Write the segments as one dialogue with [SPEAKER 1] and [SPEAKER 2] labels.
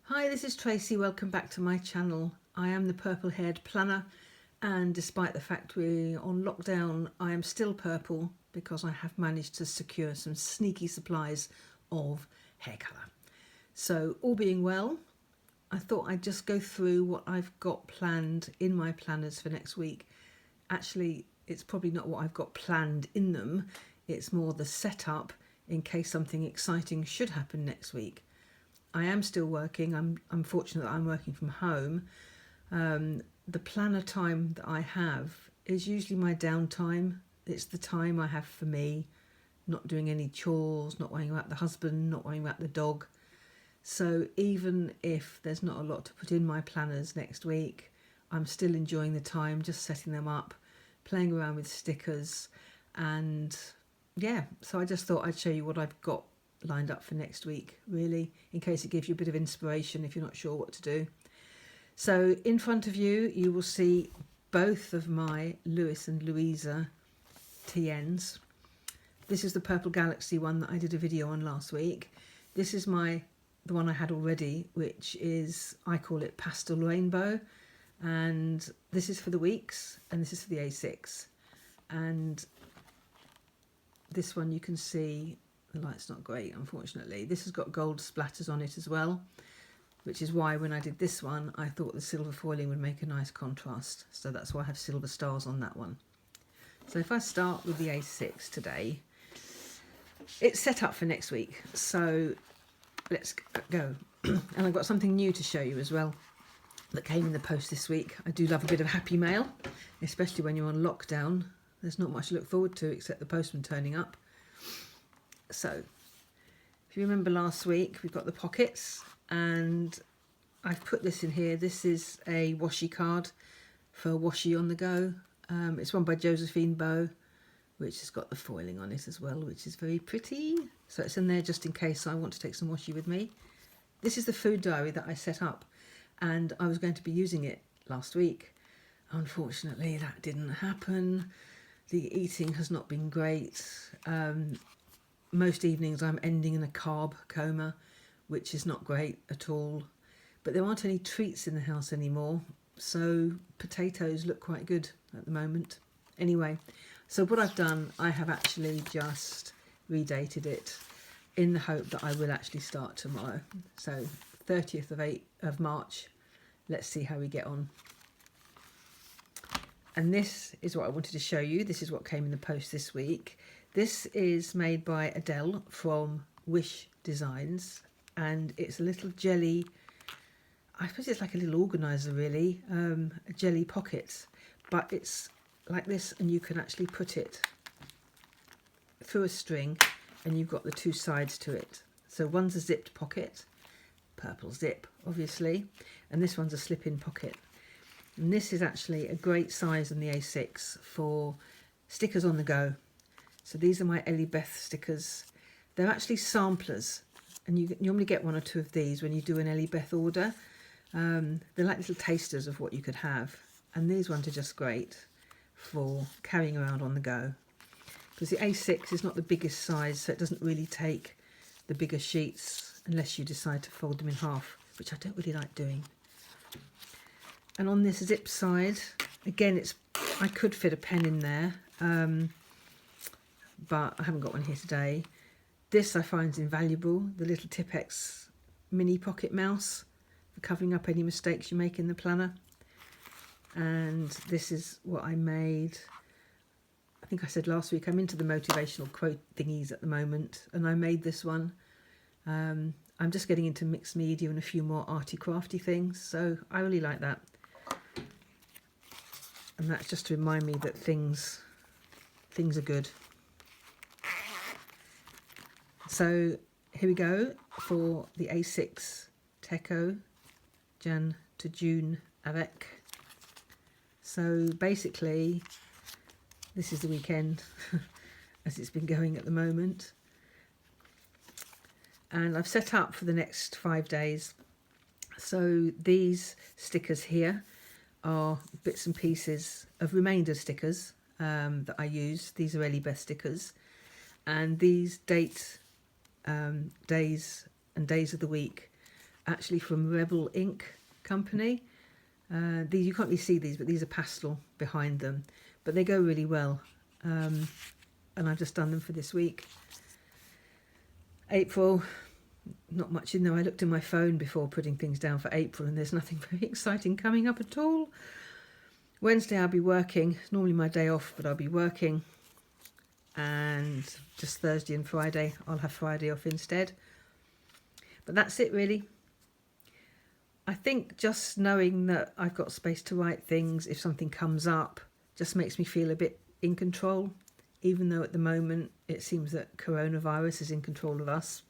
[SPEAKER 1] Hi, this is Tracy. Welcome back to my channel. I am the purple haired planner, and despite the fact we're on lockdown, I am still purple because I have managed to secure some sneaky supplies of hair colour. So all being well, I thought I'd just go through what I've got planned in my planners for next week. Actually, it's probably not what I've got planned in them, it's more the setup in case something exciting should happen next week. I am still working. I'm fortunate that I'm working from home. The planner time that I have is usually my downtime. It's the time I have for me, not doing any chores, not worrying about the husband, not worrying about the dog. So even if there's not a lot to put in my planners next week, I'm still enjoying the time, just setting them up, playing around with stickers, and yeah, so I just thought I'd show you what I've got lined up for next week, really, in case it gives you a bit of inspiration if you're not sure what to do. So in front of you, you will see both of my Lewis and Louisa TNs. This is the Purple Galaxy one that I did a video on last week. This is the one I had already, which is, I call it Pastel Rainbow, and this is for the weeks, and this is for the A6. And this one you can see, the light's not great, unfortunately. This has got gold splatters on it as well, which is why when I did this one, I thought the silver foiling would make a nice contrast. So that's why I have silver stars on that one. So if I start with the A6 today, it's set up for next week. So let's go. And I've got something new to show you as well that came in the post this week. I do love a bit of happy mail, especially when you're on lockdown. There's not much to look forward to except the postman turning up. So if you remember last week, we've got the pockets, and I've put this in here. This is a washi card for washi on the go. It's one by Josephine Bow, which has got the foiling on it as well, which is very pretty. So it's in there just in case I want to take some washi with me. This is the food diary that I set up, and I was going to be using it last week. Unfortunately, that didn't happen. The eating has not been great. Most evenings I'm ending in a carb coma, which is not great at all. But there aren't any treats in the house anymore, so potatoes look quite good at the moment. Anyway, so what I've done, I have actually just redated it in the hope that I will actually start tomorrow. So 30th of March, let's see how we get on. And this is what I wanted to show you. This is what came in the post this week. This is made by Adele from Wish Designs, and it's a little jelly, I suppose it's like a little organiser really, a jelly pocket, but it's like this, and you can actually put it through a string, and you've got the two sides to it. So one's a zipped pocket, purple zip obviously, and this one's a slip-in pocket. And this is actually a great size in the A6 for stickers on the go. So these are my Ellie Beth stickers. They're actually samplers, and you normally get one or two of these when you do an Ellie Beth order. They're like little tasters of what you could have, and these ones are just great for carrying around on the go. Because the A6 is not the biggest size, so it doesn't really take the bigger sheets unless you decide to fold them in half, which I don't really like doing. And on this zip side, again, I could fit a pen in there, but I haven't got one here today. This I find is invaluable, the little Tipex mini pocket mouse for covering up any mistakes you make in the planner. And this is what I made. I think I said last week, I'm into the motivational quote thingies at the moment, and I made this one. I'm just getting into mixed media and a few more arty crafty things, so I really like that. And that's just to remind me that things are good. So here we go for the A6 Teco Jan to June avec. So basically this is the weekend as it's been going at the moment, and I've set up for the next 5 days. So these stickers here are bits and pieces of remainder stickers that I use. These are Ellie Beth stickers, and these days and days of the week actually from Rebel Ink Company. These, you can't really see these, but these are pastel behind them, but they go really well. And I've just done them for this week. April, not much in there. I looked in my phone before putting things down for April, and there's nothing very exciting coming up at all. Wednesday I'll be working. It's normally my day off, but I'll be working. And just Thursday and Friday, I'll have Friday off instead. But that's it really. I think just knowing that I've got space to write things if something comes up just makes me feel a bit in control, even though at the moment it seems that coronavirus is in control of us.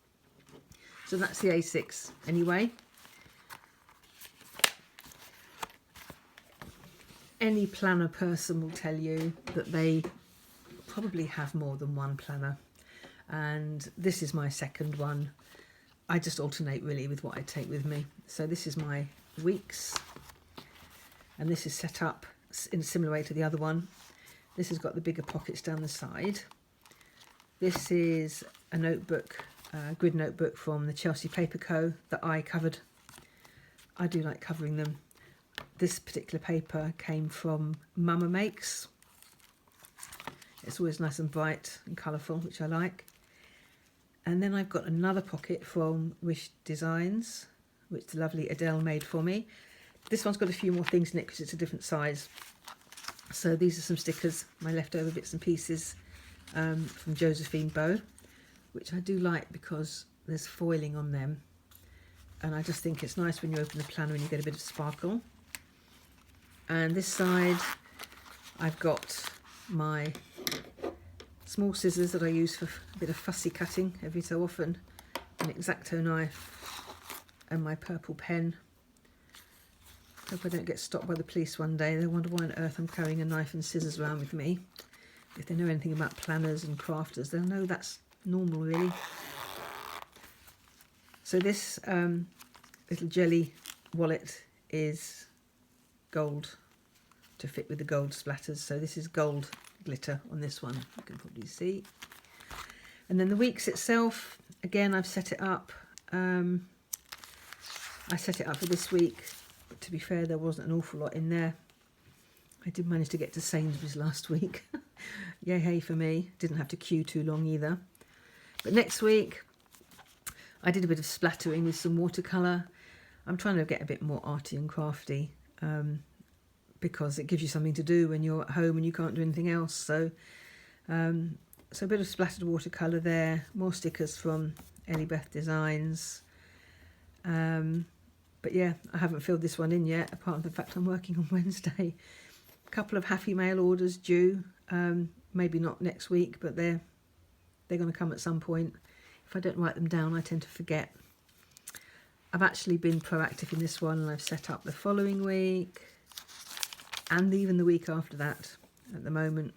[SPEAKER 1] So that's the A6 anyway. Any planner person will tell you that they probably have more than one planner, and this is my second one. I just alternate really with what I take with me. So this is my weeks, and this is set up in a similar way to the other one. This has got the bigger pockets down the side. This is a notebook, grid notebook from the Chelsea Paper Co. that I covered. I do like covering them. This particular paper came from Mama Makes. It's always nice and bright and colourful, which I like. And then I've got another pocket from Wish Designs, which the lovely Adele made for me. This one's got a few more things in it because it's a different size. So these are some stickers, my leftover bits and pieces from Josephine Bow, which I do like because there's foiling on them. And I just think it's nice when you open the planner and you get a bit of sparkle. And this side, I've got my small scissors that I use for a bit of fussy cutting every so often, an X-Acto knife, and my purple pen. Hope I don't get stopped by the police one day. They wonder why on earth I'm carrying a knife and scissors around with me. If they know anything about planners and crafters, they'll know that's normal really. So this little jelly wallet is gold to fit with the gold splatters. So this is gold glitter on this one, you can probably see. And then the weeks itself, again, I've set it up. I set it up for this week, but to be fair, there wasn't an awful lot in there. I did manage to get to Sainsbury's last week. Yay hey for me. Didn't have to queue too long either. But next week, I did a bit of splattering with some watercolour. I'm trying to get a bit more arty and crafty because it gives you something to do when you're at home and you can't do anything else. So, so a bit of splattered watercolour there, more stickers from Elibeth Designs. But yeah, I haven't filled this one in yet, apart from the fact I'm working on Wednesday. A couple of Happy Mail orders due, maybe not next week, but they're going to come at some point. If I don't write them down, I tend to forget. I've actually been proactive in this one, and I've set up the following week and even the week after that at the moment.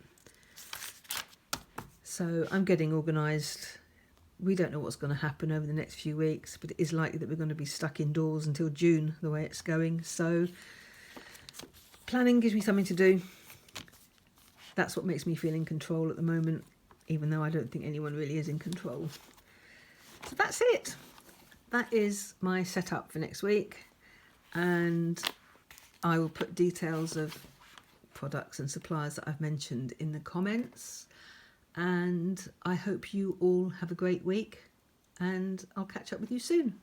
[SPEAKER 1] So I'm getting organised. We don't know what's going to happen over the next few weeks, but it is likely that we're going to be stuck indoors until June, the way it's going. So planning gives me something to do. That's what makes me feel in control at the moment, even though I don't think anyone really is in control. So that's it. That is my setup for next week, and I will put details of products and suppliers that I've mentioned in the comments. And I hope you all have a great week, and I'll catch up with you soon.